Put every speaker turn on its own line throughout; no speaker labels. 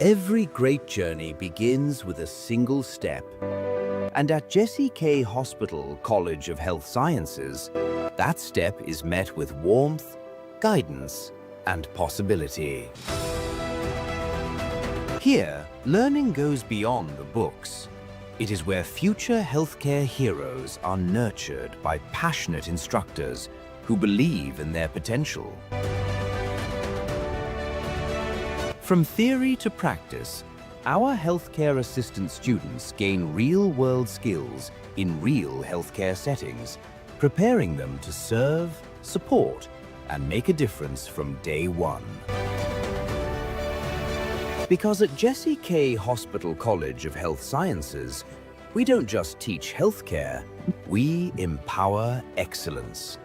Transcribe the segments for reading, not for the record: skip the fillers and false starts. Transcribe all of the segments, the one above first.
Every great journey begins with a single step. And at Jesse K. Hospital College of Health Sciences, that step is met with warmth, guidance, and possibility. Here, learning goes beyond the books. It is where future healthcare heroes are nurtured by passionate instructors who believe in their potential. From theory to practice, our healthcare assistant students gain real-world skills in real healthcare settings, preparing them to serve, support, and make a difference from day one. Because at Jesse K. Hospital College of Health Sciences, we don't just teach healthcare, we empower excellence.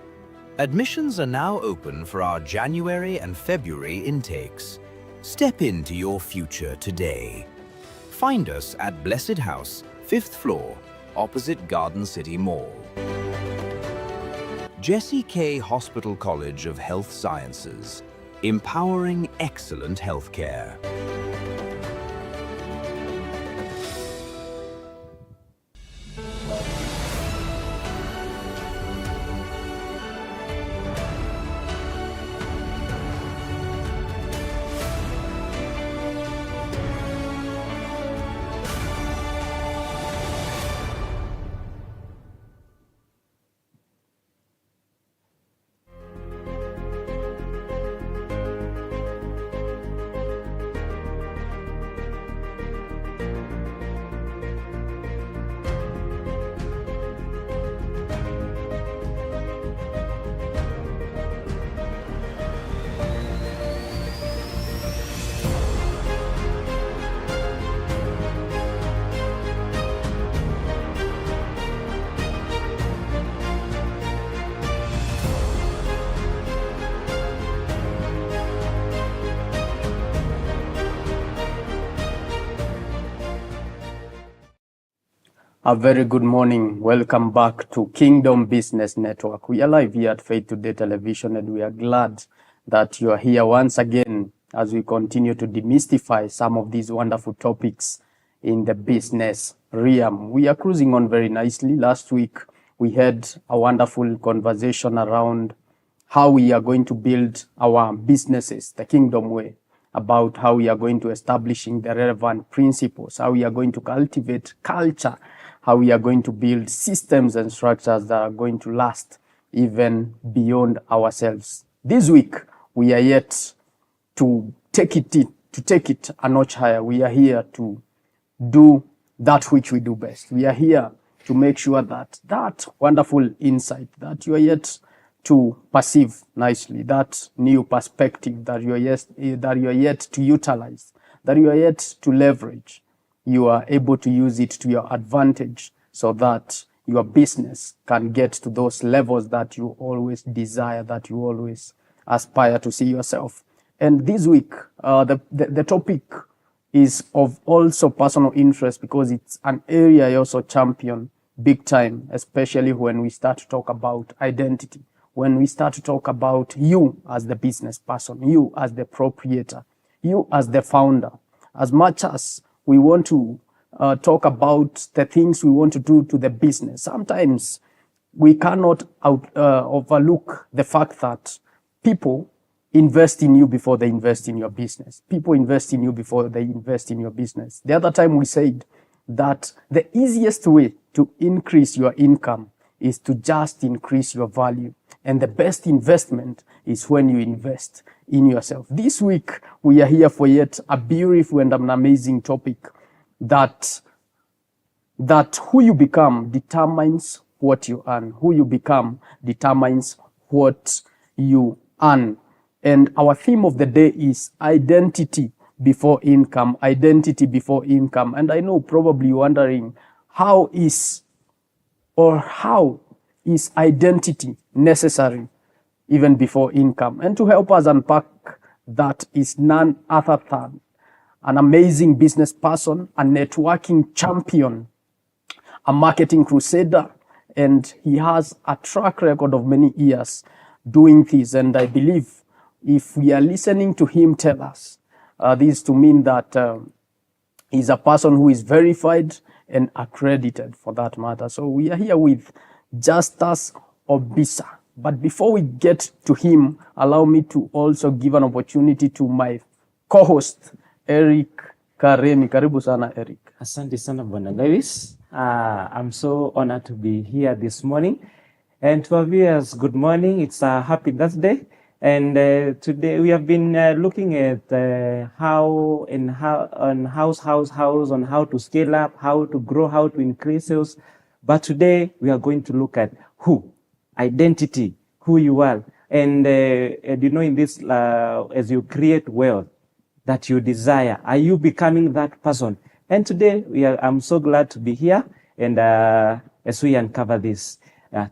Admissions are now open for our January and February intakes. Step into your future today. Find us at Blessed House, 5th floor, opposite Garden City Mall. Jesse K. Hospital College of Health Sciences, empowering excellent healthcare.
A very good morning. Welcome back to Kingdom Business Network. We are live here at Faith Today Television, and we are glad that you are here once again as we continue to demystify some of these wonderful topics in the business realm. We are cruising on very nicely. Last week, we had a wonderful conversation around how we are going to build our businesses the Kingdom way, about how we are going to establishing the relevant principles, how we are going to cultivate culture, how we are going to build systems and structures that are going to last even beyond ourselves. This week, we are yet to take it a notch higher. We are here to do that which we do best. We are here to make sure that that wonderful insight that you are yet to perceive nicely, that new perspective that you are yet to utilize, that you are yet to leverage, you are able to use it to your advantage so that your business can get to those levels that you always desire, that you always aspire to see yourself. And this week, the topic is of also personal interest because it's an area I also champion big time, especially when we start to talk about identity, when we start to talk about you as the business person, you as the proprietor, you as the founder. As much as we want to talk about the things we want to do to the business, sometimes we cannot overlook the fact that people invest in you before they invest in your business. People invest in you before they invest in your business. The other time we said that the easiest way to increase your income is to just increase your value. And the best investment is when you invest in yourself. This week, we are here for yet a beautiful and an amazing topic that who you become determines what you earn. Who you become determines what you earn. And our theme of the day is identity before income. Identity before income. And I know probably you're wondering, how is identity necessary even before income? And to help us unpack that is none other than an amazing business person, a networking champion, a marketing crusader, and he has a track record of many years doing this. And I believe if we are listening to him tell us This to mean that he's a person who is verified and accredited for that matter. So we are here with Justus Obisa. But before we get to him, allow me to also give an opportunity to my co-host, Eric Karimi. Karibu sana, Eric.
Asante sana Bwana Lewis. I'm so honored to be here this morning. And to our viewers, good morning. It's a happy birthday. And today we have been looking at how to scale up, how to grow, how to increase sales. But today we are going to look at who, identity, who you are. And you know, in this, as you create wealth that you desire, are you becoming that person? And today I'm so glad to be here. And as we uncover this,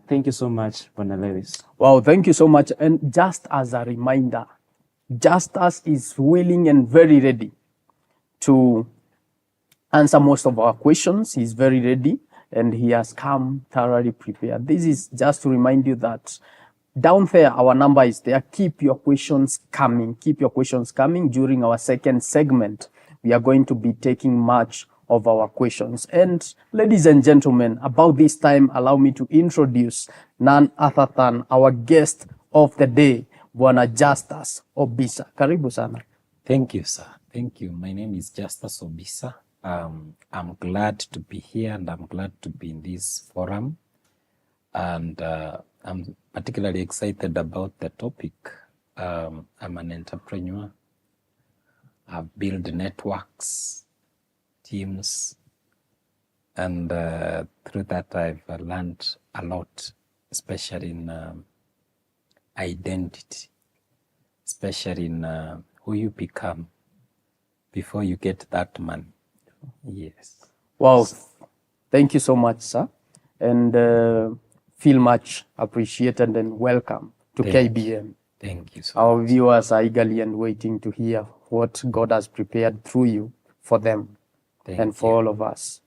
thank you so much, Bwana Lewis.
Wow, thank you so much. And just as a reminder, Justus is willing and very ready to answer most of our questions. He's very ready and he has come thoroughly prepared. This is just to remind you that down there, our number is there. Keep your questions coming. Keep your questions coming. During our second segment, we are going to be taking much of our questions. And ladies and gentlemen, about this time, allow me to introduce none other than our guest of the day, Bwana Justus Obisa. Karibu sana.
Thank you, sir. Thank you. My name is Justus Obisa. I'm glad to be here and I'm glad to be in this forum. And I'm particularly excited about the topic. I'm an entrepreneur. I've built networks, teams, and through that I've learned a lot, especially in identity, especially in who you become before you get that man. Yes.
Wow. Thank you so much, sir. And feel much appreciated and welcome to KBN.
Thank you so
Our
much.
viewers are eagerly and waiting to hear what God has prepared through you for them and for all of us.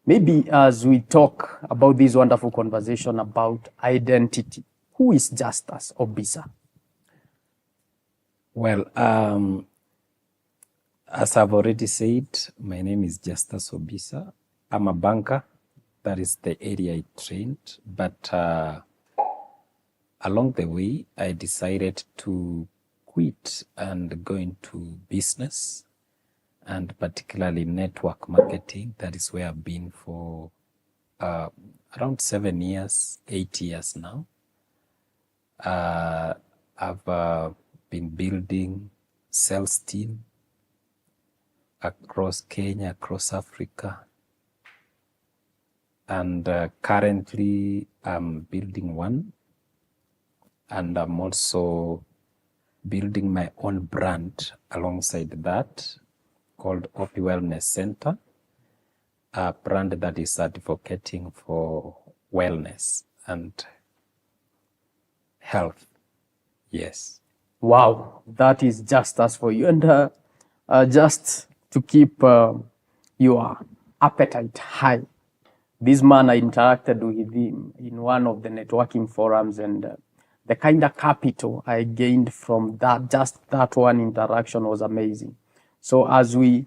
Maybe as we talk about this wonderful conversation about identity, who is Justus Obisa?
Well, as I've already said, my name is Justus Obisa. I'm a banker. That is the area I trained. But along the way, I decided to quit and go into business, and particularly network marketing. That is where I've been for around 7 years, 8 years now. I've been building sales team across Kenya, across Africa. And currently I'm building one. And I'm also building my own brand alongside that, called Opi Wellness Center, a brand that is advocating for wellness and health. Yes.
Wow, that is Justus for you. And just to keep your appetite high, this man, I interacted with him in one of the networking forums, and the kind of capital I gained from that, just that one interaction was amazing. So as we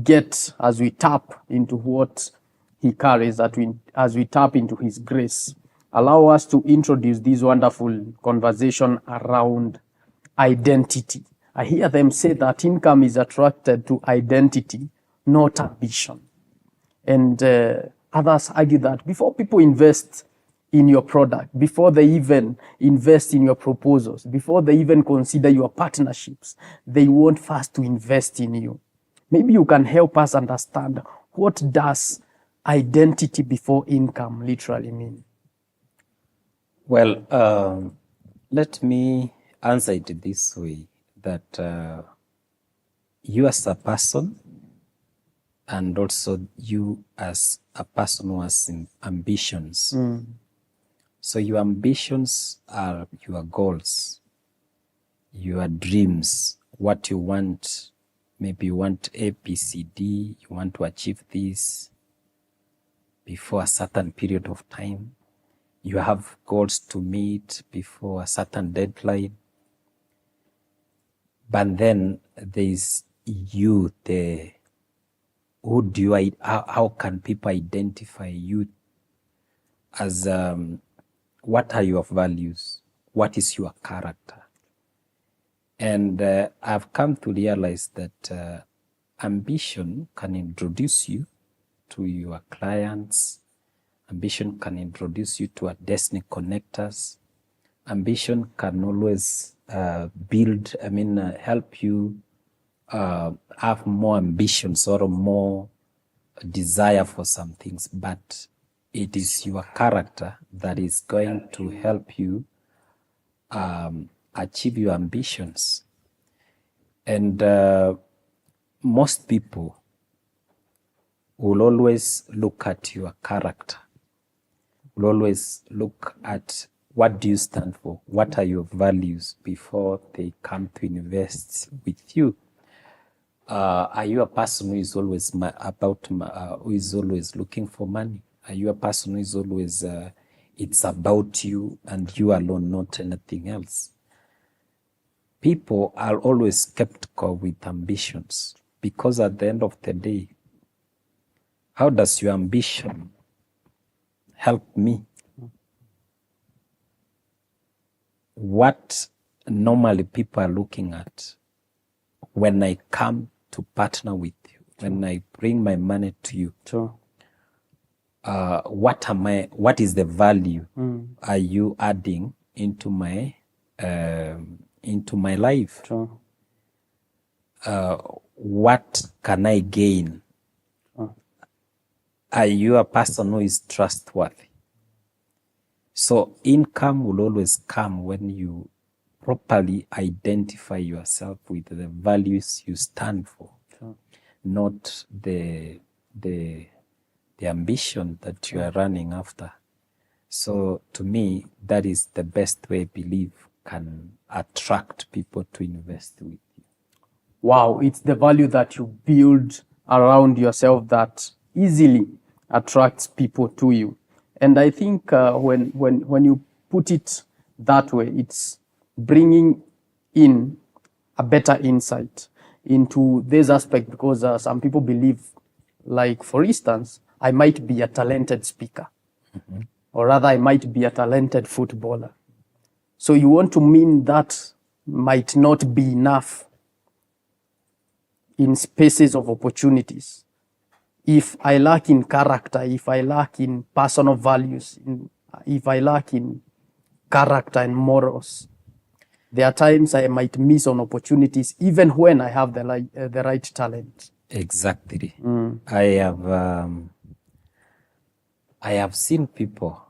tap into what he carries, as we tap into his grace, allow us to introduce this wonderful conversation around identity. I hear them say that income is attracted to identity, not ambition. And others argue that before people invest in your product, before they even invest in your proposals, before they even consider your partnerships, they want first to invest in you. Maybe you can help us understand, what does identity before income literally mean?
Well, let me answer it this way, that you as a person, and also you as a person who has ambitions. So your ambitions are your goals, your dreams, what you want. Maybe you want A, B, C, D, you want to achieve this before a certain period of time. You have goals to meet before a certain deadline. But then there is you the how can people identify you as what are your values, what is your character? And I've come to realize that ambition can introduce you to your clients. Ambition can introduce you to a destiny connectors. Ambition can always help you have more ambitions or more desire for some things, but it is your character that is going to help you achieve your ambitions. And most people will always look at your character, will always look at what do you stand for, what are your values before they come to invest with you. Are you a person who is always who is always looking for money? Are you a person who is always it's about you and you alone, not anything else? People are always skeptical with ambitions because at the end of the day, how does your ambition help me? What normally people are looking at when I come to partner with you, when I bring my money to you,
Sure.
what is the value are you adding into my life?
Sure.
What can I gain? Are you a person who is trustworthy? So income will always come when you properly identify yourself with the values you stand for,
Sure.
not the ambition that you are running after. So to me, that is the best way I believe can attract people to invest with you.
Wow, it's the value that you build around yourself that easily attracts people to you. And I think when you put it that way, it's bringing in a better insight into this aspect, because some people believe, like, for instance, I might be a talented speaker, or rather I might be a talented footballer. So you want to mean that might not be enough in spaces of opportunities. If I lack in character, if I lack in personal values, if I lack in character and morals, there are times I might miss on opportunities even when I have the right talent.
Exactly. I have seen people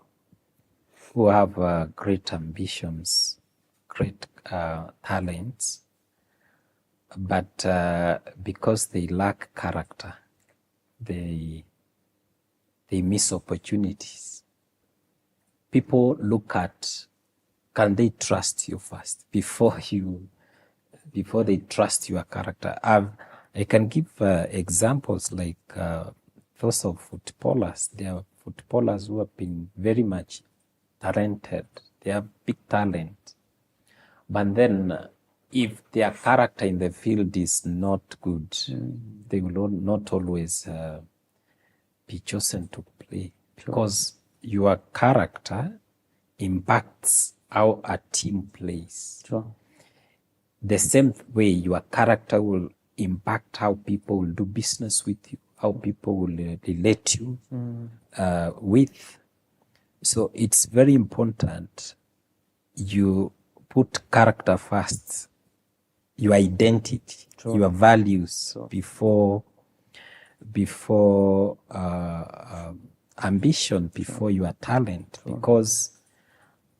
who have great ambitions, great talents, but because they lack character, they miss opportunities. People look at, can they trust you first before they trust your character? I can give examples like those of footballers. There are footballers who have been very much talented. They have big talent. But then if their character in the field is not good, they will not always be chosen to play, because your character impacts how a team plays.
Sure.
The same way your character will impact how people will do business with you, how people will relate you with. So it's very important you put character first, your identity, your values before ambition, before your talent. Because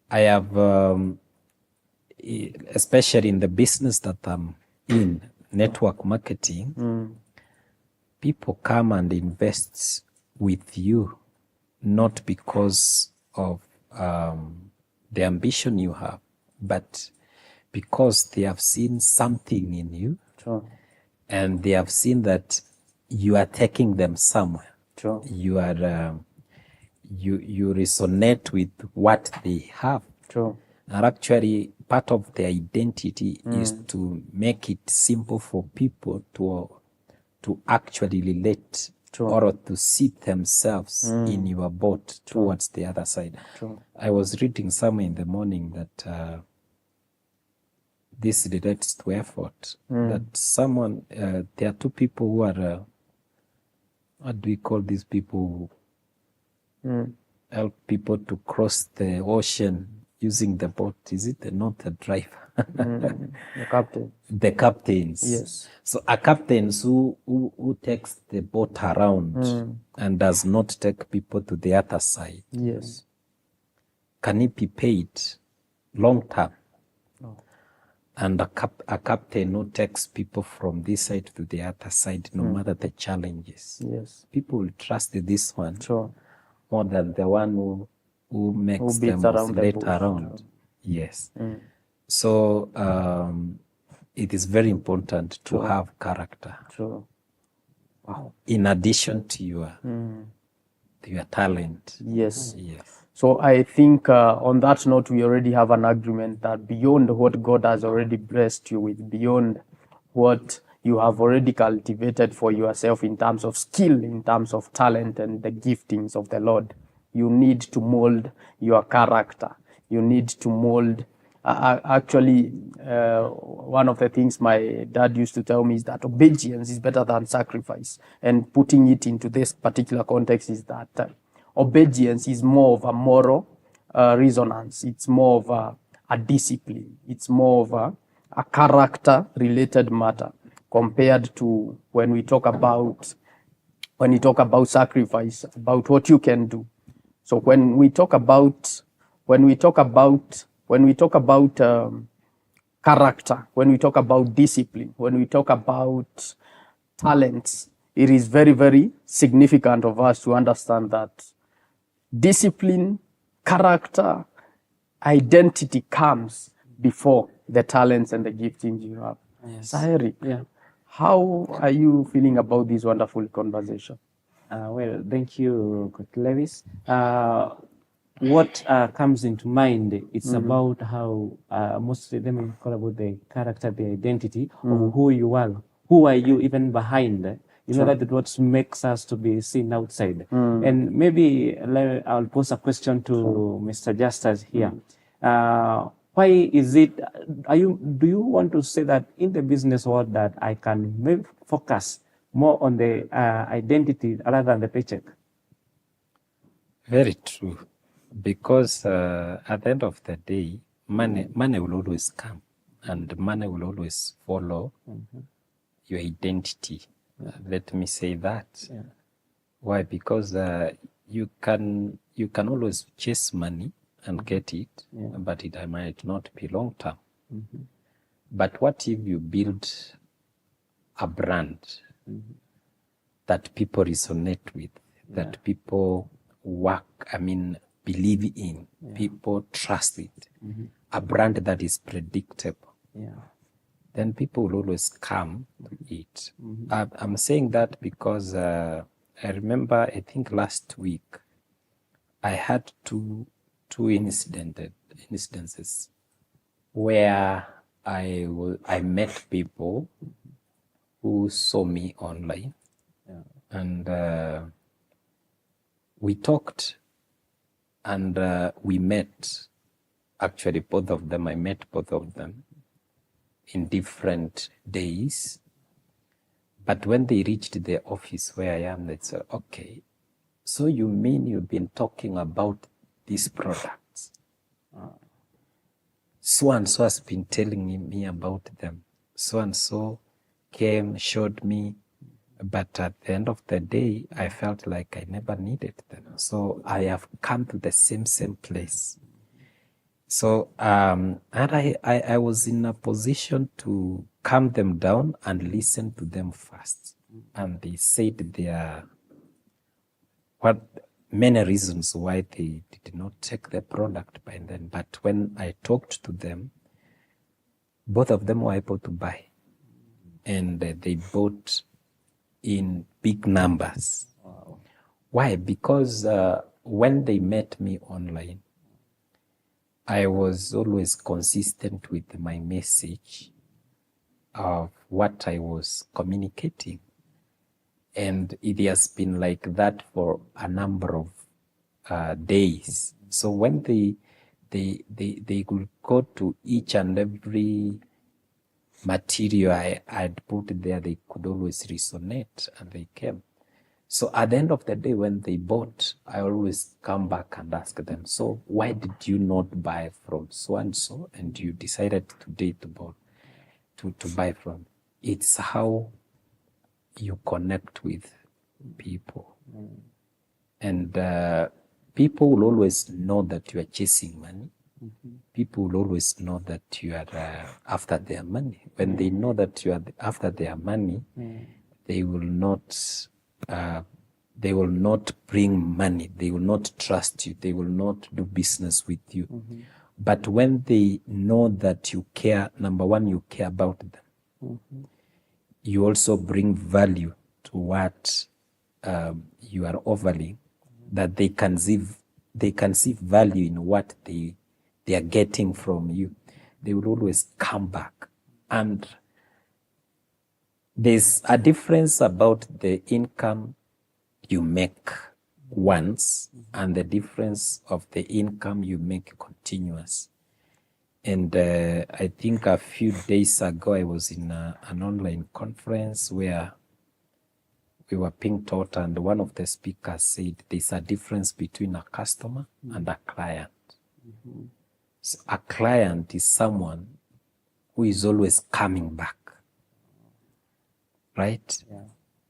I have, especially in the business that I'm in, network marketing, people come and invest with you not because of the ambition you have, but because they have seen something in you, and they have seen that you are taking them somewhere. You are you resonate with what they have. And actually, part of the identity is to make it simple for people to actually relate or to see themselves in your boat towards the other side. I was reading somewhere in the morning that this relates to effort. That someone, there are two people who are, what do we call these people who help people to cross the ocean using the boat? Is it not the driver?
The captain.
The captains.
Yes.
So a captain who takes the boat around and does not take people to the other side.
Yes.
Can he be paid long term?
No.
And a captain who takes people from this side to the other side, no matter the challenges.
Yes.
People will trust this one
Sure.
more than the one who makes
beats
them
around the
oscillate
bush.
around. Yes. So it is very important to have character.
Sure. Wow.
In addition to your talent.
Yes.
Yes.
So I think on that note, we already have an agreement that beyond what God has already blessed you with, beyond what you have already cultivated for yourself in terms of skill, in terms of talent and the giftings of the Lord, you need to mold your character. You need to mold. Actually, one of the things my dad used to tell me is that obedience is better than sacrifice. And putting it into this particular context is that obedience is more of a moral resonance. It's more of a discipline. It's more of a character-related matter compared to when we talk about sacrifice, about what you can do. So when we talk about character, when we talk about discipline, when we talk about talents, it is very, very significant of us to understand that discipline, character, identity comes before the talents and the giftings you have.
Yes.
Saheri,
Yeah.
how are you feeling about this wonderful conversation?
Well, thank you, Coach Lewis. What comes into mind, it's about how mostly them we call about the character, the identity of who you are. Who are you even behind? You know, that what makes us to be seen outside. And maybe I'll pose a question to Mr. Justus here. Why is it, do you want to say that in the business world that I can maybe focus more on the identity rather than the paycheck?
Very true. Because at the end of the day, money will always come, and money will always follow your identity. Let me say that.
Yeah.
Why? Because you can always chase money and get it, but it might not be long term. But what if you build a brand that people resonate with, that people believe in, people trust it, a brand that is predictable, then people will always come to it. I'm saying that because I remember, I think last week, I had two incidences where I met people who saw me online, and we talked, and we met. Actually, I met both of them in different days. But when they reached the office where I am, they said, okay, so you mean you've been talking about these products? So-and-so has been telling me about them. So-and-so came, showed me, but at the end of the day, I felt like I never needed them. So I have come to the same place. So, and I was in a position to calm them down and listen to them first. And they said many reasons why they did not take the product by then. But when I talked to them, both of them were able to buy. And they bought in big numbers. Why? Because when they met me online, I was always consistent with my message of what I was communicating. And it has been like that for a number of days. So when they could go to each and every material I had put there, they could always resonate and they came. So at the end of the day, when they bought, I always come back and ask them, so why did you not buy from so-and-so and you decided today to buy from? It's how you connect with people. And people will always know that you are chasing money. People will always know that you are after their money. When they know that you are after their money, they will not bring money. They will not trust you. They will not do business with you. But when they know that you care, number one, you care about them. You also bring value to what you are offering, that they can see value in what they are getting from you. They will always come back. And there's a difference about the income you make once and the difference of the income you make continuous. And I think a few days ago, I was in an online conference where we were being taught, and one of the speakers said there's a difference between a customer and a client. So a client is someone who is always coming back, right? Yeah.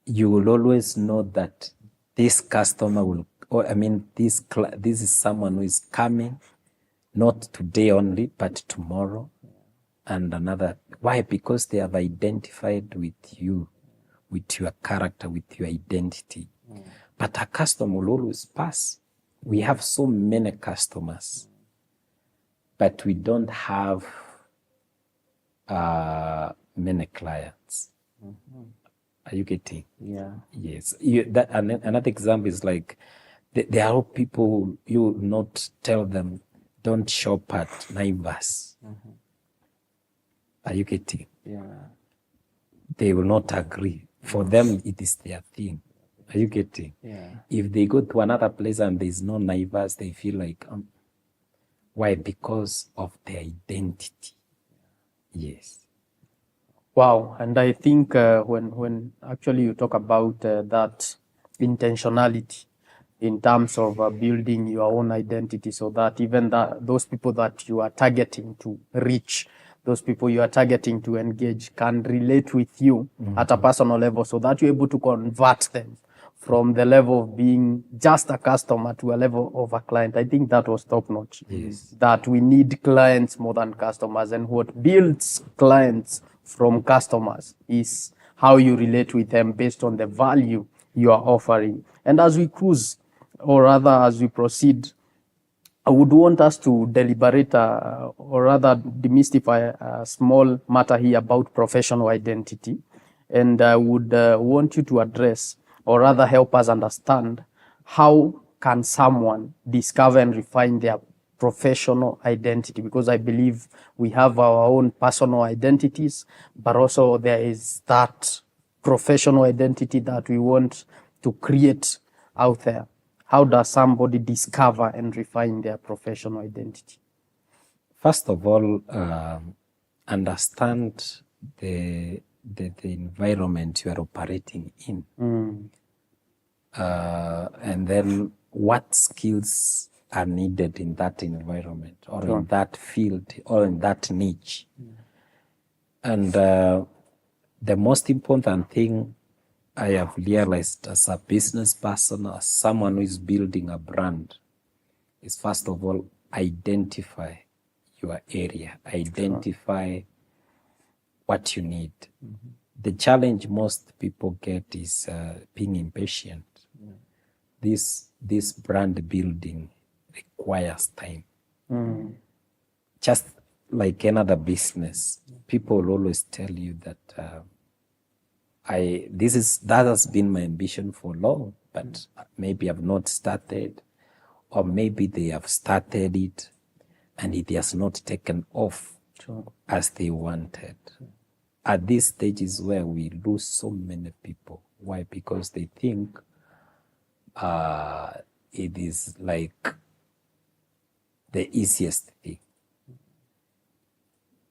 You will always know that this customer will, this is someone who is coming, not today only, but tomorrow and another. Why? Because they have identified with you, with your character, with your identity. But a customer will always pass. We have so many customers, but we don't have many clients. Are you getting?
Yeah.
Yes. Another example is like, there are people, you will not tell them, don't shop at Naivas. Are you getting?
Yeah.
They will not agree. For them, it is their thing. Are you getting?
Yeah.
If they go to another place and there's no Naivas, they feel like, why? Because of their identity. Yes.
Wow, and I think when actually you talk about that intentionality in terms of building your own identity, so that even those people that you are targeting to reach, those people you are targeting to engage, can relate with you at a personal level, so that you're able to convert them from the level of being just a customer to a level of a client. I think that was top notch.
Yes.
That we need clients more than customers, and what builds clients from customers is how you relate with them based on the value you are offering. And as we cruise, or rather as we proceed, I would want us to deliberate or rather demystify a small matter here about professional identity. And I would want you to address, or rather help us understand, how can someone discover and refine their professional identity? Because I believe we have our own personal identities, but also there is that professional identity that we want to create out there. How does somebody discover and refine their professional identity?
First of all, understand the environment you are operating in. And then what skills are needed in that environment, or in that field, or in that niche. And the most important thing I have realized as a business person, as someone who is building a brand, is first of all, identify your area, identify what you need. The challenge most people get is being impatient. This brand building requires time. Just like another business, people will always tell you that that has been my ambition for long, but maybe I've not started, or maybe they have started it and it has not taken off
Sure.
as they wanted. At this stage is where we lose so many people. Why? Because they think it is like the easiest thing.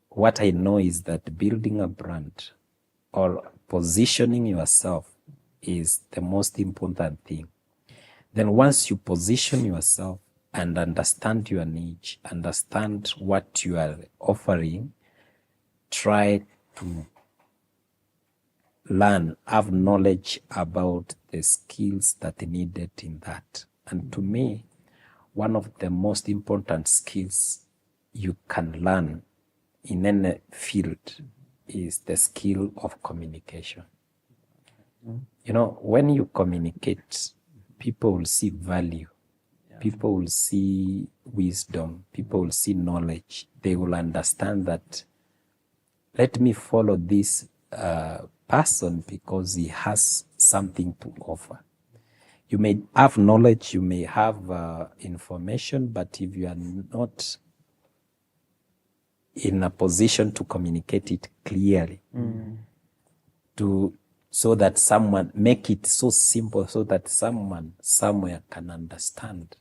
What I know is that building a brand or positioning yourself is the most important thing. Then once you position yourself and understand your niche, understand what you are offering, try to learn, have knowledge about the skills that are needed in that. And to me, one of the most important skills you can learn in any field is the skill of communication. You know, when you communicate, people will see value, people will see wisdom, people will see knowledge. They will understand that, let me follow this person because he has something to offer. You may have knowledge, you may have information, but if you are not in a position to communicate it clearly, so that someone, make it so simple so that someone somewhere can understand,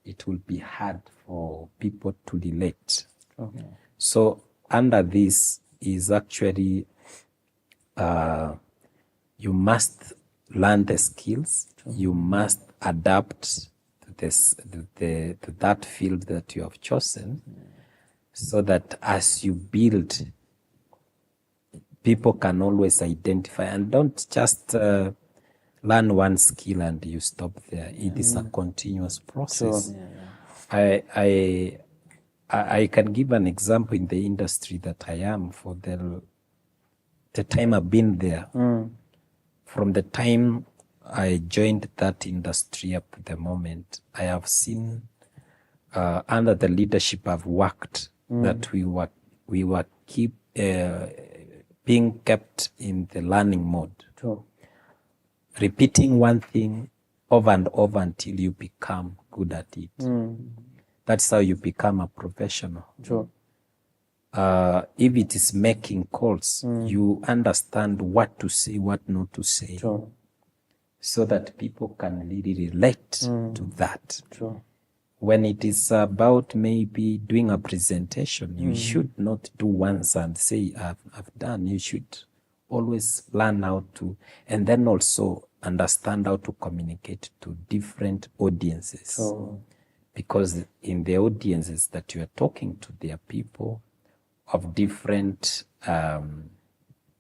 it will be hard for people to relate.
Okay.
So under this is actually you must learn the skills, you must adapt to this, to that field that you have chosen, so that as you build, people can always identify, and don't just learn one skill and you stop there. It is a continuous process.
Sure.
I can give an example in the industry that I am for the time I've been there. From the time I joined that industry up to the moment, I have seen under the leadership I've worked that we were being kept in the learning mode.
Sure.
Repeating one thing over and over until you become good at it. That's how you become a professional.
Sure.
If it is making calls, you understand what to say, what not to say,
Sure.
so that people can really relate to that.
Sure.
When it is about maybe doing a presentation, you should not do once and say, I've done. You should always learn how to, and then also understand how to communicate to different audiences.
Sure.
Because in the audiences that you are talking to, they are people of different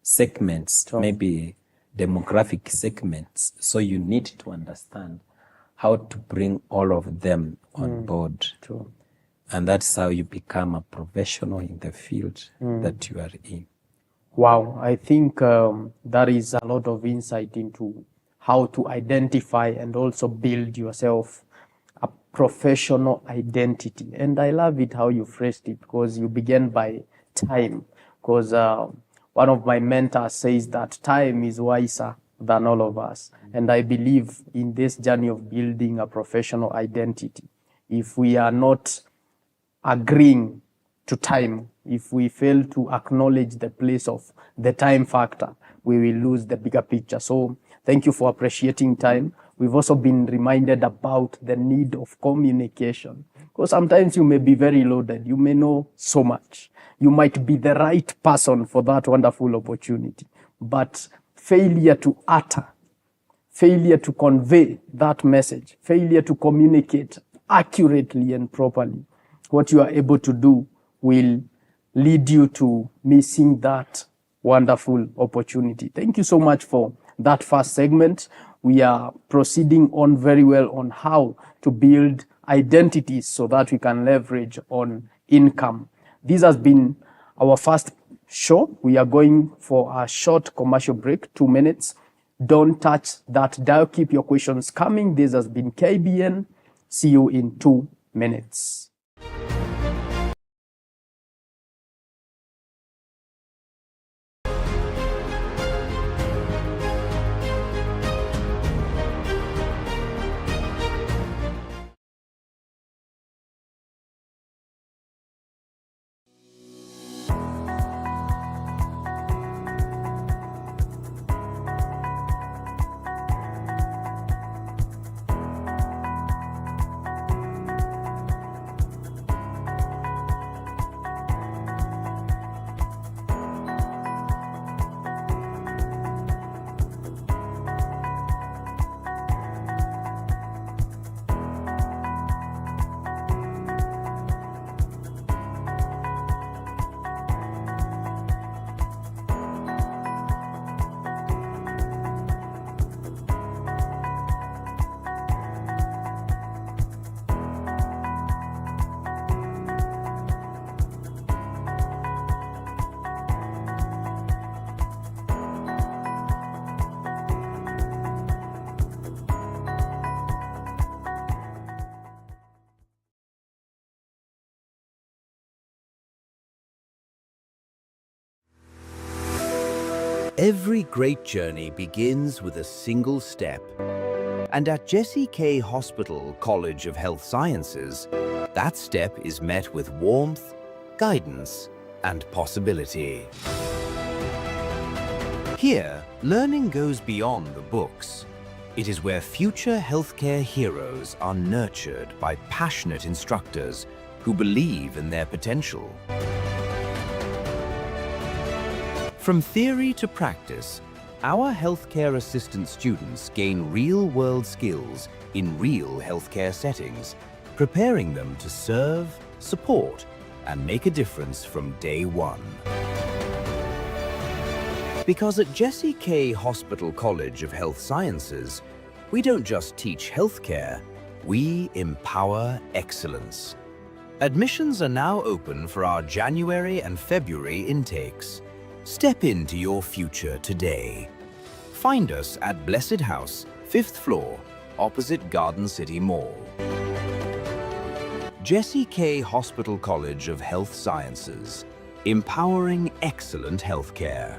segments,
Sure.
maybe demographic segments. So you need to understand how to bring all of them on board.
Sure.
And that's how you become a professional in the field that you are in.
Wow, I think that is a lot of insight into how to identify and also build yourself a professional identity. And I love it how you phrased it, because you began by time. Because one of my mentors says that time is wiser than all of us. And I believe in this journey of building a professional identity, if we are not agreeing to time, if we fail to acknowledge the place of the time factor, we will lose the bigger picture. So thank you for appreciating time. We've also been reminded about the need of communication, because sometimes you may be very loaded. You may know so much. You might be the right person for that wonderful opportunity, but failure to utter, failure to convey that message, failure to communicate accurately and properly, what you are able to do will lead you to missing that wonderful opportunity. Thank you so much for that first segment. We are proceeding on very well on how to build identities so that we can leverage on income. This has been our first show. We are going for a short commercial break, 2 minutes. Don't touch that dial. Keep your questions coming. This has been KBN. See you in 2 minutes.
Every great journey begins with a single step. And at Jesse K. Hospital College of Health Sciences, that step is met with warmth, guidance, and possibility. Here, learning goes beyond the books. It is where future healthcare heroes are nurtured by passionate instructors who believe in their potential. From theory to practice, our healthcare assistant students gain real-world skills in real healthcare settings, preparing them to serve, support, and make a difference from day one. Because at Jesse K. Hospital College of Health Sciences, we don't just teach healthcare, we empower excellence. Admissions are now open for our January and February intakes. Step into your future today. Find us at Blessed House, 5th floor, opposite Garden City Mall. Jesse K. Hospital College of Health Sciences, empowering excellent healthcare.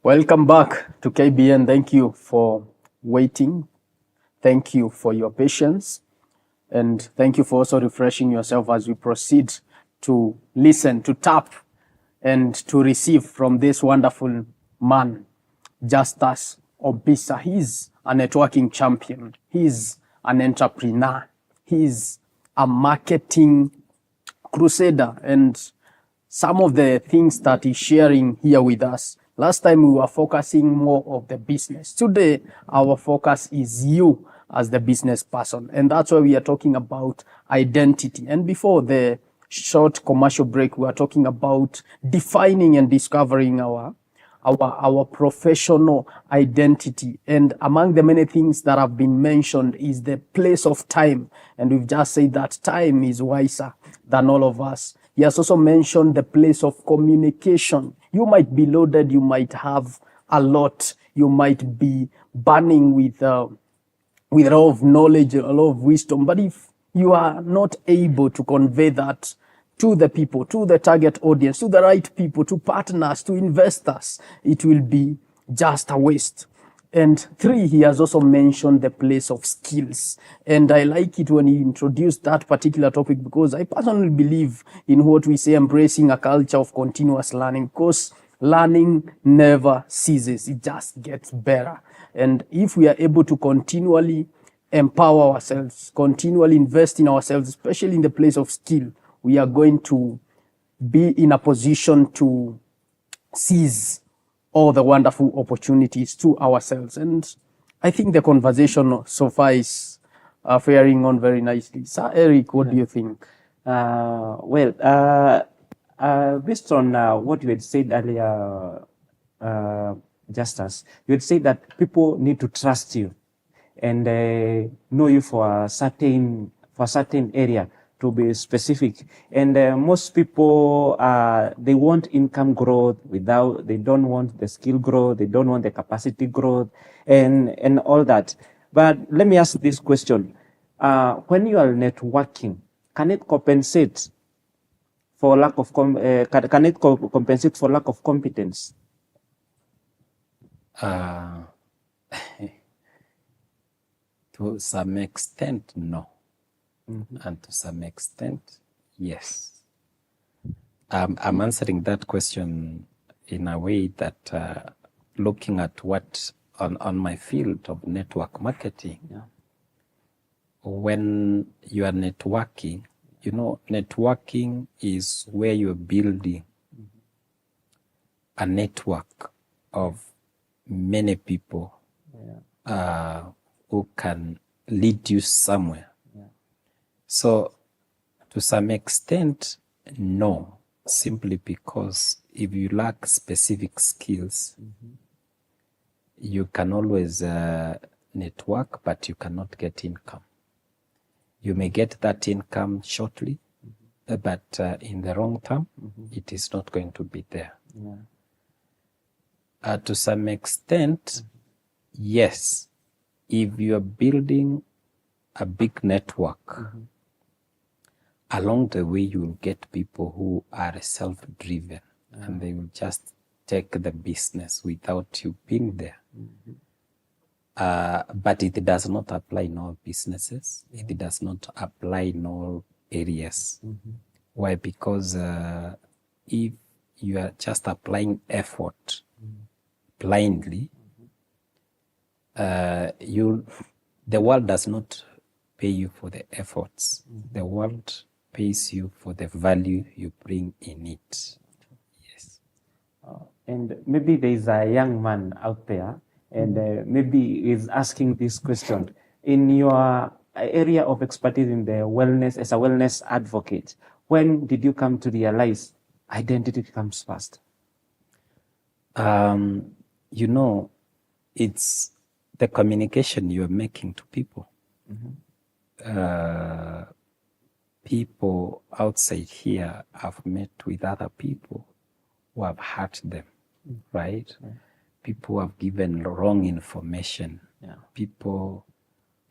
Welcome back to KBN. Thank you for waiting. Thank you for your patience. And thank you for also refreshing yourself as we proceed to listen, to tap, and to receive from this wonderful man, Justus Obisa. He's a networking champion. He's an entrepreneur. He's a marketing crusader. And some of the things that he's sharing here with us, last time we were focusing more of the business. Today, our focus is you as the business person. And that's why we are talking about identity. And before the short commercial break, we are talking about defining and discovering our professional identity. And among the many things that have been mentioned is the place of time. And we've just said that time is wiser than all of us. He has also mentioned the place of communication. You might be loaded, you might have a lot, you might be burning with a lot of knowledge, a lot of wisdom. But if you are not able to convey that to the people, to the target audience, to the right people, to partners, to investors, it will be just a waste. And 3, he has also mentioned the place of skills. And I like it when he introduced that particular topic because I personally believe in what we say, embracing a culture of continuous learning, because learning never ceases. It just gets better. And if we are able to continually empower ourselves, continually invest in ourselves, especially in the place of skill, we are going to be in a position to seize all the wonderful opportunities to ourselves. And I think the conversation so far is faring on very nicely. Sir Eric, what do you think?
Based on what you had said earlier, Justus, you had said that people need to trust you and know you for a certain area, to be specific. And most people, they want income growth they don't want the skill growth, they don't want the capacity growth and all that. But let me ask this question. When you are networking, can it compensate for lack of compensate for lack of competence?
To some extent, no. And to some extent, yes. I'm answering that question in a way that looking at what on my field of network marketing, when you are networking, networking is where you're building a network of many people who can lead you somewhere. So, to some extent, no, simply because if you lack specific skills, you can always network, but you cannot get income. You may get that income shortly, but in the long term, it is not going to be there. To some extent, yes. If you are building a big network, along the way you will get people who are self-driven and they will just take the business without you being there. But it does not apply in all businesses. It does not apply in all areas. Why? Because if you are just applying effort blindly, the world does not pay you for the efforts. The world pays you for the value you bring in it. Yes.
And maybe there is a young man out there, and maybe is asking this question. In your area of expertise in the wellness, as a wellness advocate, when did you come to realize identity comes first?
You know, it's the communication you're making to people. People outside here have met with other people who have hurt them, right? People who have given wrong information. People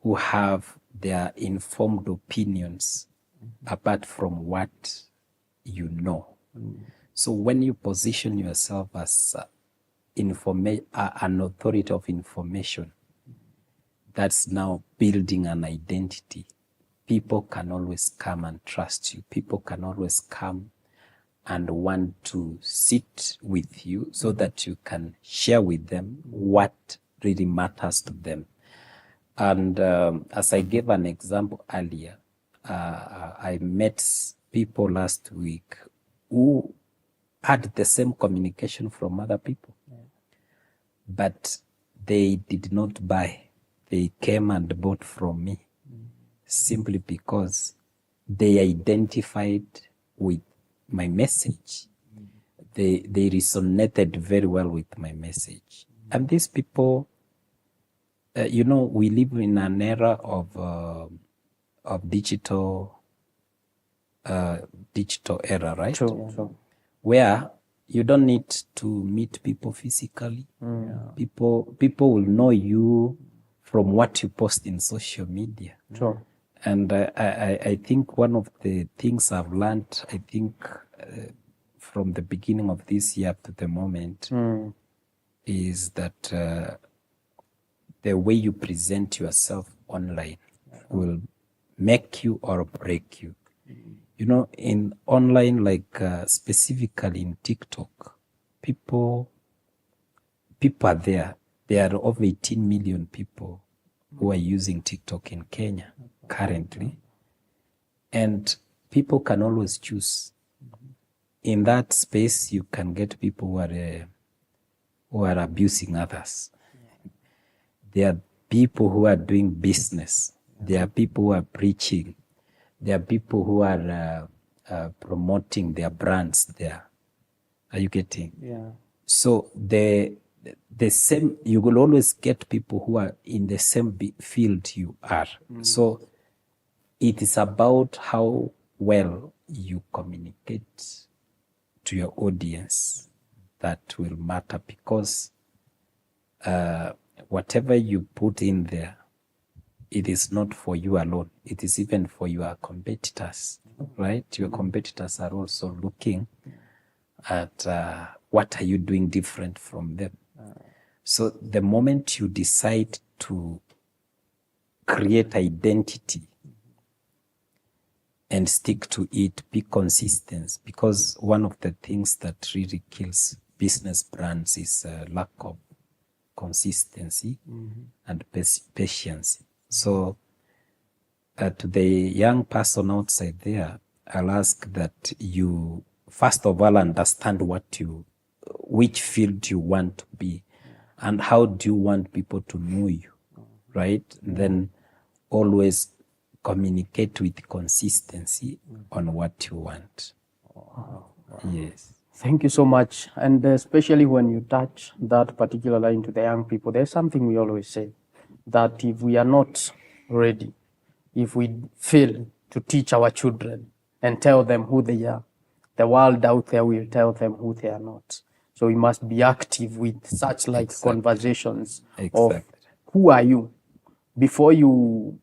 who have their informed opinions apart from what you know. So when you position yourself as an authority of information, that's now building an identity. People can always come and trust you. People can always come and want to sit with you so that you can share with them what really matters to them. And as I gave an example earlier, I met people last week who had the same communication from other people, but they did not buy. They came and bought from me simply because they identified with my message. They resonated very well with my message. And these people, you know, we live in an era of digital era, right?
True.
Where you don't need to meet people physically. People will know you from what you post in social media.
True.
And I think one of the things I've learned, I think from the beginning of this year up to the moment, is that the way you present yourself online will make you or break you. You know, in online, like specifically in TikTok, people are there. There are over 18 million people who are using TikTok in Kenya currently. And people can always choose. In that space, you can get people who are abusing others. There are people who are doing business. There are people who are preaching. There are people who are promoting their brands there. Are you getting?
Yeah.
So the same, you will always get people who are in the same field you are. So it is about how well you communicate to your audience that will matter, because whatever you put in there, it is not for you alone. It is even for your competitors, right? Your competitors are also looking at what are you doing different from them. So the moment you decide to create identity and stick to it, be consistent, because one of the things that really kills business brands is lack of consistency and patience. So to the young person outside there, I'll ask that you first of all understand which field you want to be, and how do you want people to know you, right? Then always communicate with consistency on what you want. Yes.
Thank you so much. And especially when you touch that particular line to the young people, there's something we always say, that if we are not ready, if we fail to teach our children and tell them who they are, the world out there will tell them who they are not. So we must be active with such like conversations of
Exactly.
who are you before you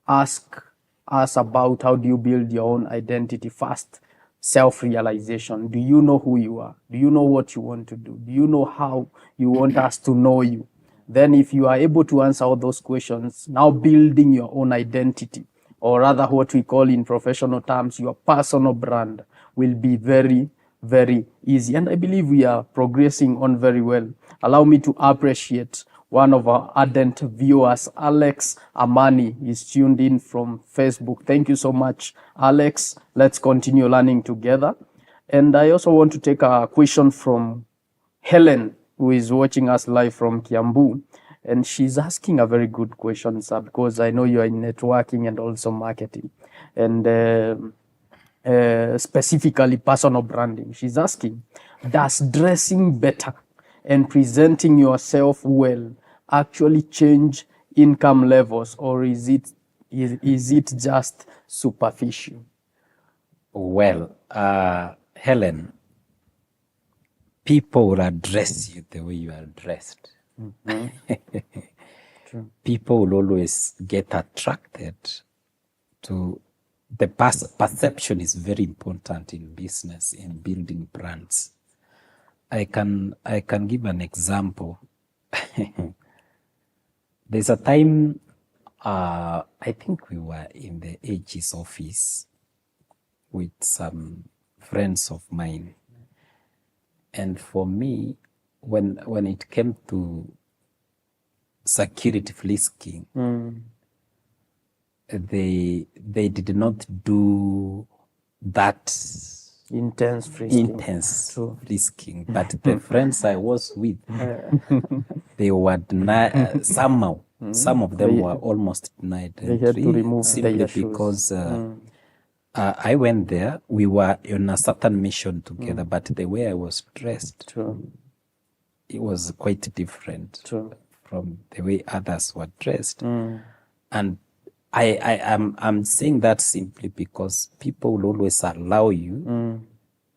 ask us about how do you build your own identity. First, self-realization. Do you know who you are? Do you know what you want to do? Do you know how you want us to know you? Then if you are able to answer all those questions, now building your own identity, or rather what we call in professional terms, your personal brand, will be very, very easy. And I believe we are progressing on very well. Allow me to appreciate one of our ardent viewers, Alex Amani, is tuned in from Facebook. Thank you so much, Alex. Let's continue learning together. And I also want to take a question from Helen, who is watching us live from Kiambu. And she's asking a very good question, sir, because I know you are in networking and also marketing. And specifically personal branding. She's asking, does dressing better and presenting yourself well actually change income levels, or is it just superficial?
Well, Helen, people will address you the way you are dressed. People will always get attracted to the perception is very important in business, in building brands. I can give an example. There's a time, I think we were in the AG's office with some friends of mine. And for me, when it came to security frisking, they did not do that
Intense frisking.
Frisking. But the friends I was with, they were denied, somehow, some of them were almost denied
They had to remove
simply
their shoes.
because I went there, we were on a certain mission together, but the way I was dressed, it was quite different from the way others were dressed. And I'm saying that simply because people will always allow you,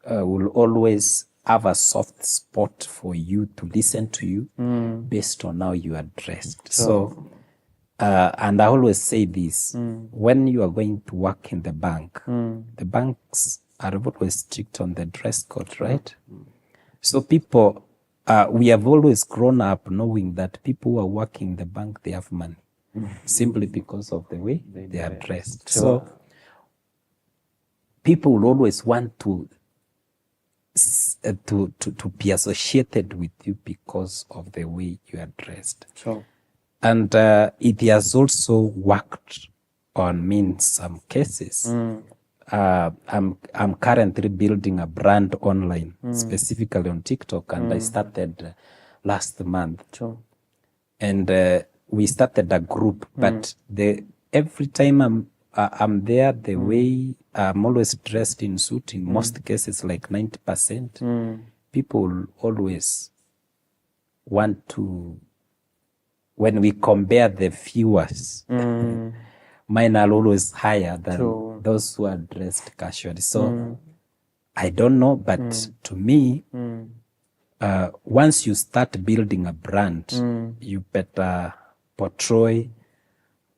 will always have a soft spot for you to listen to you based on how you are dressed. So, and I always say this, when you are going to work in the bank, the banks are always strict on the dress code, right? So people, we have always grown up knowing that people who are working in the bank, they have money. Simply because of the way they are dressed. So people will always want to be associated with you because of the way you are dressed. And it has also worked on me in some cases. I'm currently building a brand online, specifically on TikTok, and I started last month. And we started a group, but every time I'm there, the way I'm always dressed in suit, in most cases, like 90%, people always want to, when we compare the viewers, mine are always higher than those who are dressed casually. So I don't know, but to me, once you start building a brand, you better portray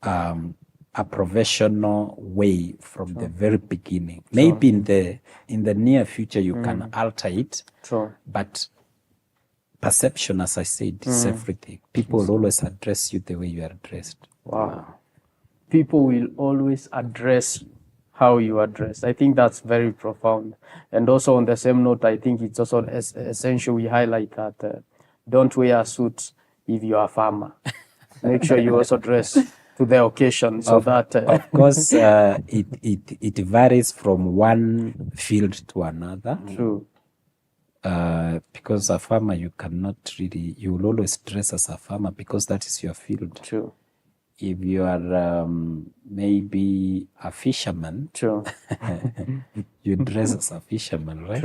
a professional way from the very beginning. Maybe in the near future you can alter it, but perception, as I said, is everything. People will always address you the way you are dressed.
Wow. People will always address how you are dressed. I think that's very profound. And also on the same note, I think it's also essential we highlight that don't wear a suit if you are a farmer. Make sure you also dress to the occasion so that...
Of course, it varies from one field to another. Because a farmer, you cannot really... You will always dress as a farmer because that is your field. If you are maybe a fisherman, you dress as a fisherman, right?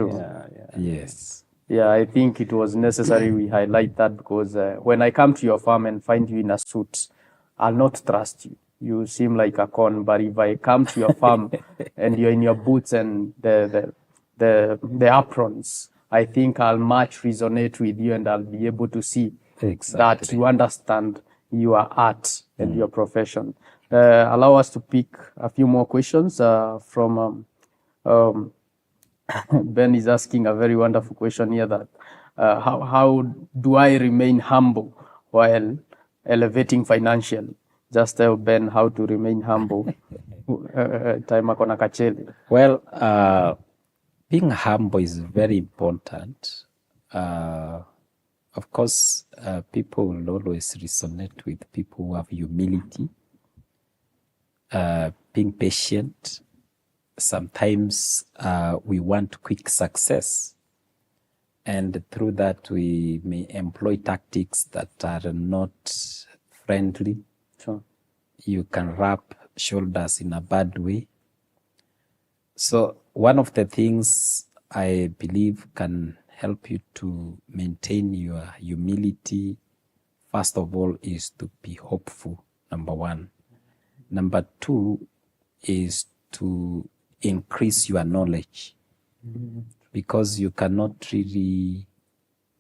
Yes.
Yeah, I think it was necessary we highlight that because when I come to your farm and find you in a suit, I'll not trust you. You seem like a con. But if I come to your farm and you're in your boots and the aprons, I think I'll much resonate with you and I'll be able to see that you understand your art and your profession. Allow us to pick a few more questions from Ben is asking a very wonderful question here that how do I remain humble while elevating financially? Just tell Ben how to remain humble. Time akona kachele.
Well, being humble is very important. Of course, people will always resonate with people who have humility, being patient. Sometimes we want quick success, and through that we may employ tactics that are not friendly.
Sure.
You can rub shoulders in a bad way. So one of the things I believe can help you to maintain your humility, first of all, is to be hopeful, number one. Number two is to increase your knowledge, because you cannot really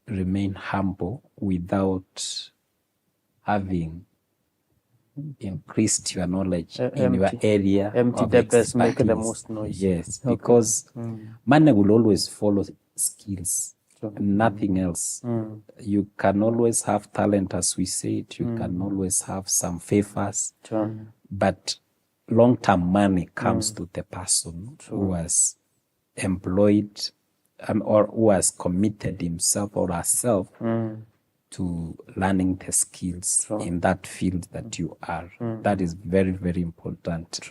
remain humble without having increased your knowledge in your area
Empty
of
depots make the
expertise.
most noise.
Yes, because money will always follow skills,
Sure.
nothing else. You can always have talent, as we said. You can always have some favors,
Sure.
but long-term money comes to the person who has employed or who has committed himself or herself to learning the skills in that field that you are. That is very, very important.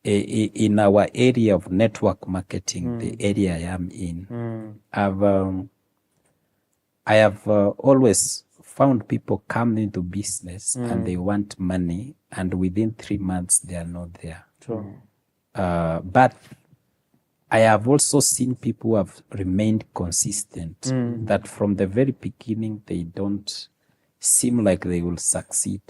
In our area of network marketing, the area I am in, I have always found people come into business and they want money, and within 3 months they are not there. But I have also seen people who have remained consistent, that from the very beginning they don't seem like they will succeed.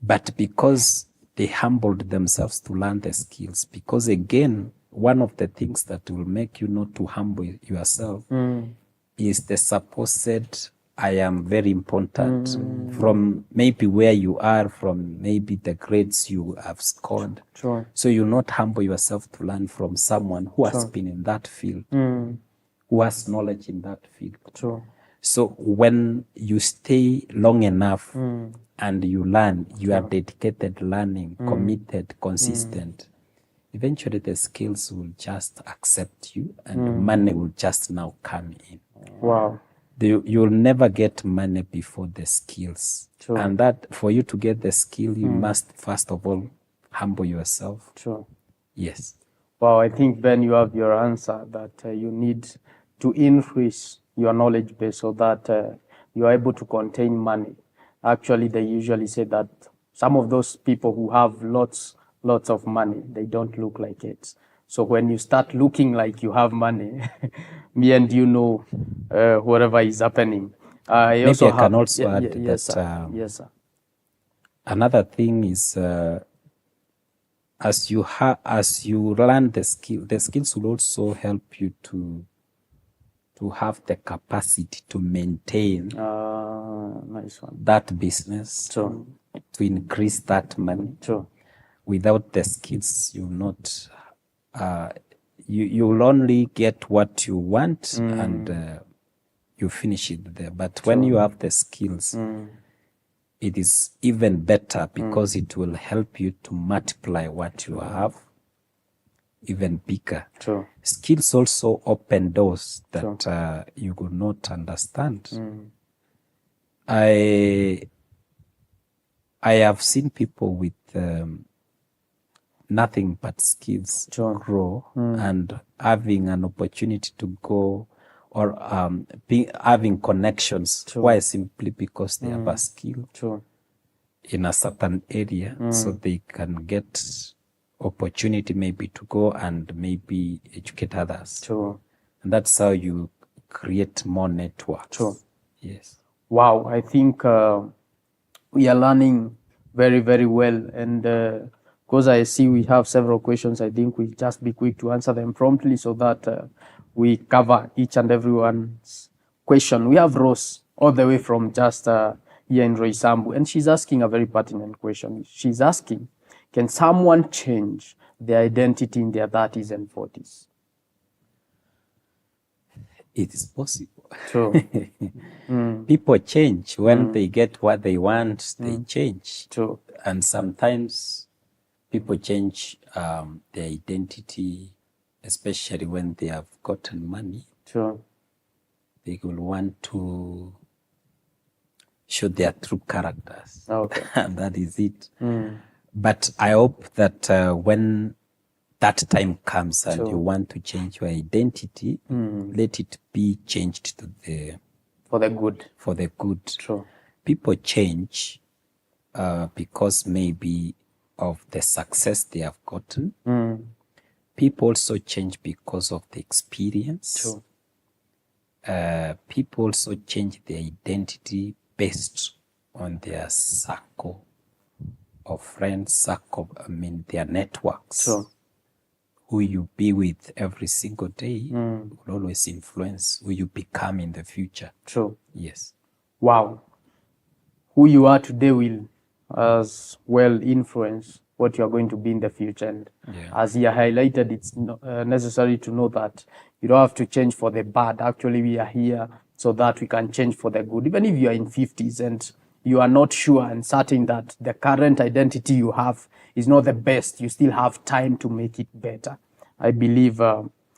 But because they humbled themselves to learn the skills, because again, one of the things that will make you not to humble yourself is the supposed I am very important from maybe where you are, from maybe the grades you have scored. So you not humble yourself to learn from someone who has been in that field, who has knowledge in that field. So when you stay long enough and you learn, you are dedicated learning, committed, consistent, eventually the skills will just accept you and money will just now come in.
Wow.
You'll never get money before the skills. And that for you to get the skill, you must first of all humble yourself. Yes.
Wow, I think, Ben, you have your answer that you need to increase your knowledge base so that you are able to contain money. Actually, they usually say that some of those people who have lots of money, they don't look like it. So when you start looking like you have money, me and you know whatever is happening.
Maybe I can also add
yes,
that
yes, sir.
Another thing is as you learn the skills will also help you to have the capacity to maintain
nice one.
that business, to increase that money. Without the skills, you'll not. You'll only get what you want and you finish it there. But when you have the skills, it is even better because it will help you to multiply what you have even bigger. Skills also open doors that you could not understand. I have seen people with nothing but skills grow and having an opportunity to go or having connections. Why? Simply because they have a skill in a certain area, so they can get opportunity maybe to go and maybe educate others. And that's how you create more networks. Yes.
Wow, I think we are learning very, very well. And because I see we have several questions, I think we just be quick to answer them promptly so that we cover each and everyone's question. We have Rose all the way from just here in Roysambu, and she's asking a very pertinent question. She's asking, can someone change their identity in their 30s and 40s?
It is possible.
True.
People change when they get what they want. They change.
True.
And sometimes people change their identity, especially when they have gotten money.
True.
They will want to show their true characters.
Okay.
And that is it. But I hope that when that time comes and
True.
you want to change your identity, let it be changed to
For the good.
for the good.
True.
People change because maybe of the success they have gotten. People also change because of the experience.
True.
People also change their identity based on their circle of friends, their networks.
True.
Who you be with every single day will always influence who you become in the future.
True.
Yes.
Wow. Who you are today will as well influence what you are going to be in the future. And as he highlighted, it's necessary to know that you don't have to change for the bad. Actually, we are here so that we can change for the good. Even if you are in 50s and you are not sure and certain that the current identity you have is not the best, you still have time to make it better. I believe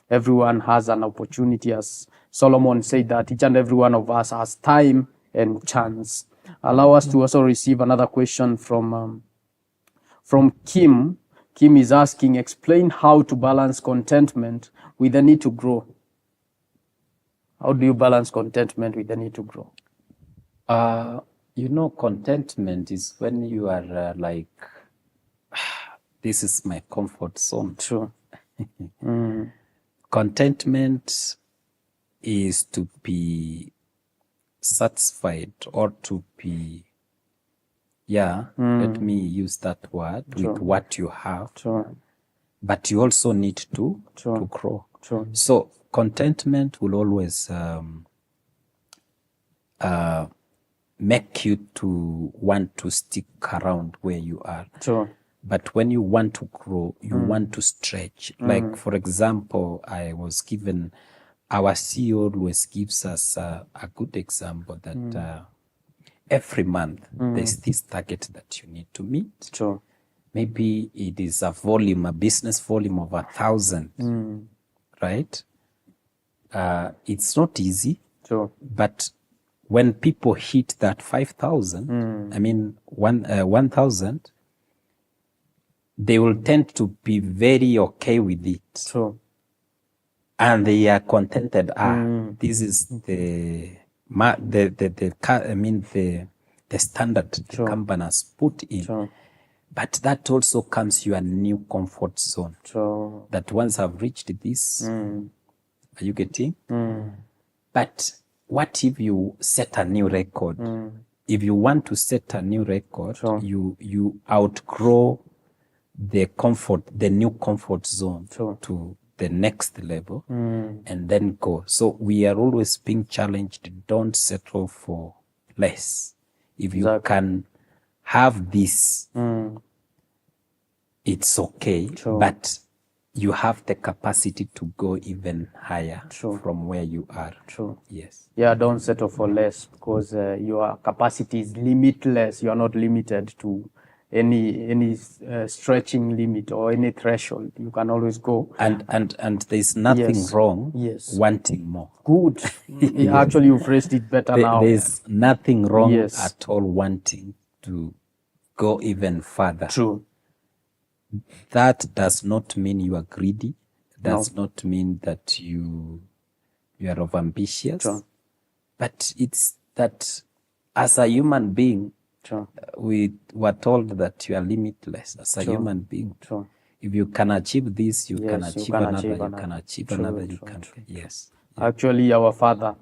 everyone has an opportunity, as Solomon said, that each and every one of us has time and chance. Allow us to also receive another question from Kim. Kim is asking, explain how to balance contentment with the need to grow. How do you balance contentment with the need to grow?
Contentment is when you are like, this is my comfort zone.
True.
Contentment is to be satisfied or to be, let me use that word,
True.
with what you have.
True.
But you also need to
True.
grow.
True.
So contentment will always make you to want to stick around where you are.
True.
But when you want to grow, you want to stretch. Like, for example, I was given, our CEO always gives us a good example that every month there's this target that you need to meet.
True.
Maybe it is a business volume of 1,000, right? It's not easy.
True.
But when people hit that 5,000, 1,000, they will tend to be very okay with it.
True.
And they are contented. This is the standard the company has put in.
True.
But that also comes to a new comfort zone.
True.
That once I've reached this, are you getting? But what if you set a new record? If you want to set a new record, you outgrow the new comfort zone to the next level and then go. So we are always being challenged. Don't settle for less. If you can have this, it's okay. But you have the capacity to go even higher from where you are.
True.
Yes.
Yeah, don't settle for less because your capacity is limitless. You are not limited to any stretching limit or any threshold. You can always go.
And there's nothing wrong wanting more.
Good. Actually, you phrased it better now.
There's nothing wrong at all wanting to go even further.
True.
That does not mean you are greedy. Does not mean that you are overambitious.
True.
But it's that as a human being, we were told that you are limitless as a human being.
True.
If you can achieve this, you can achieve another. You can achieve another. You can. Yes.
Actually, our Father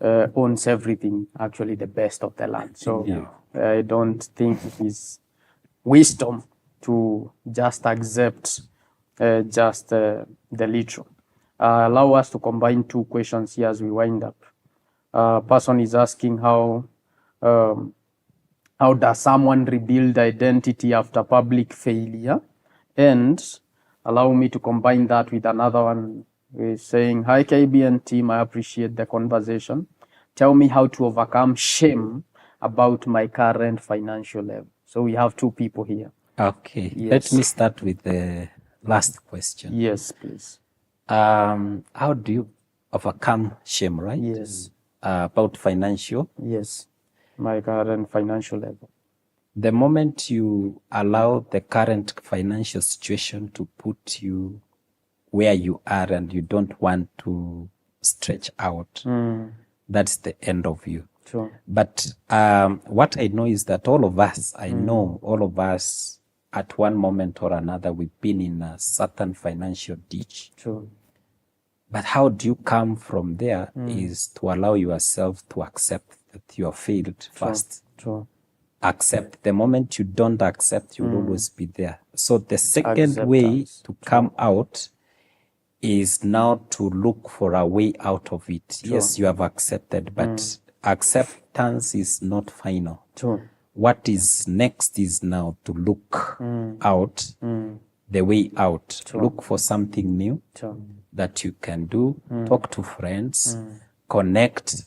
owns everything. Actually, the best of the land. So I don't think it is wisdom to just accept just the literal. Allow us to combine two questions here as we wind up. Person is asking how does someone rebuild identity after public failure? And allow me to combine that with another one. We're saying, hi KBN team, I appreciate the conversation. Tell me how to overcome shame about my current financial level. So we have two people here.
Okay,
Yes.
let me start with the last question.
Yes, please.
How do you overcome shame, right?
Yes.
About financial?
Yes, my current financial level.
The moment you allow the current financial situation to put you where you are and you don't want to stretch out, that's the end of you.
Sure.
But what I know is that all of us, all of us at one moment or another, we've been in a certain financial ditch.
Sure.
But how do you come from there is to allow yourself to accept that you have failed first.
Sure.
Accept. The moment you don't accept, you'll always be there. So the second way
Acceptance.
to come out is now to look for a way out of it. Yes, you have accepted, but acceptance is not final.
Sure.
What is next is now to look out, the way out. Look for something new
Sure.
that you can do. Talk to friends, connect.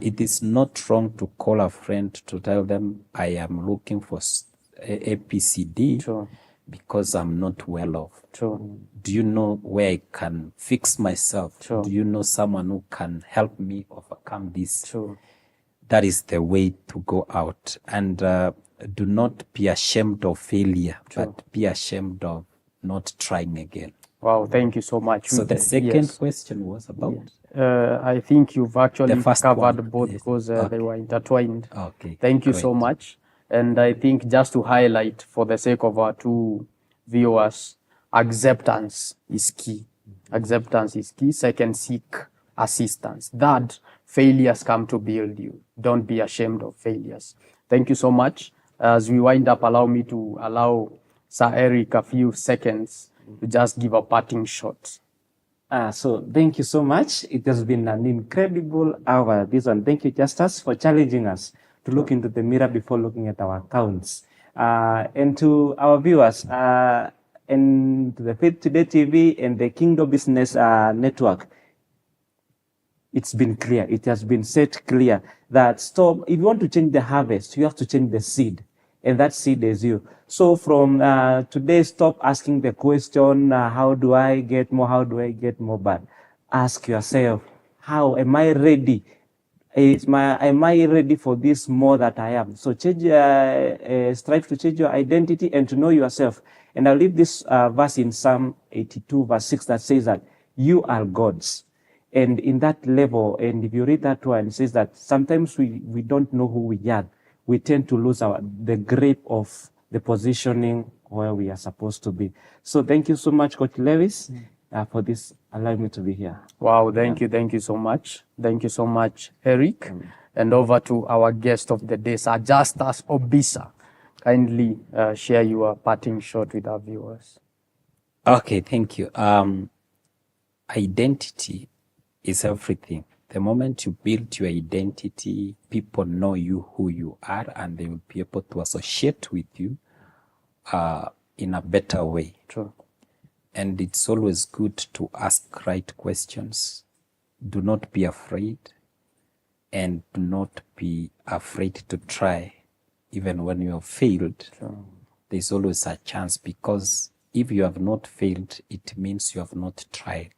It is not wrong to call a friend to tell them, I am looking for APCD
Sure.
because I'm not well off.
Sure.
Do you know where I can fix myself?
Sure.
Do you know someone who can help me overcome this?
Sure.
That is the way to go out. And do not be ashamed of failure, but be ashamed of not trying again.
Wow, thank you so much.
So the second question was about?
I think you've actually
The first
covered
one.
both
Yes.
because they were intertwined.
Okay.
Thank you
great.
so much. And I think just to highlight for the sake of our two viewers, acceptance is key. Acceptance is key. Second, seek assistance. Third, failures come to build you. Don't be ashamed of failures. Thank you so much. As we wind up, allow me to allow Sir Eric a few seconds to just give a parting shot.
So thank you so much. It has been an incredible hour, this one. Thank you, Justus, for challenging us to look into the mirror before looking at our accounts. And to our viewers, and to the Faith Today TV and the Kingdom Business Network, it's been clear. It has been set clear that if you want to change the harvest, you have to change the seed. And that seed is you. So from today, stop asking the question, how do I get more? How do I get more? But ask yourself, how am I ready? Am I ready for this more that I am? So strive to change your identity and to know yourself. And I'll leave this verse in Psalm 82, verse 6, that says that you are God's. And in that level, and if you read that one, it says that sometimes we don't know who we are. We tend to lose the grip of the positioning where we are supposed to be. So thank you so much, Coach Lewis, for this, allowing me to be here.
Wow, thank you so much. Thank you so much, Eric. And over to our guest of the day, Sir Justus Obisa. Kindly share your parting shot with our viewers.
Okay, thank you. Identity is everything. The moment you build your identity, people know you, who you are, and they will be able to associate with you in a better way.
True.
And it's always good to ask right questions. Do not be afraid, and do not be afraid to try. Even when you have failed, there's always a chance, because if you have not failed, it means you have not tried.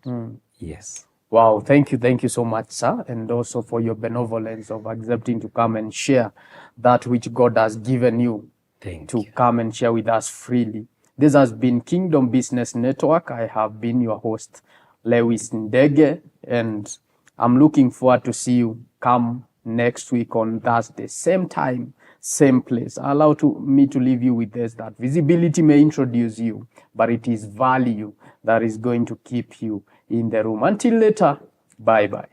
Yes.
Wow, thank you so much, sir, and also for your benevolence of accepting to come and share that which God has given you to come and share with us freely. This has been Kingdom Business Network. I have been your host, Lewis Ndege, and I'm looking forward to see you come next week on Thursday, same time, same place. Allow me to leave you with this, that visibility may introduce you, but it is value that is going to keep you in the room. Until later, bye-bye.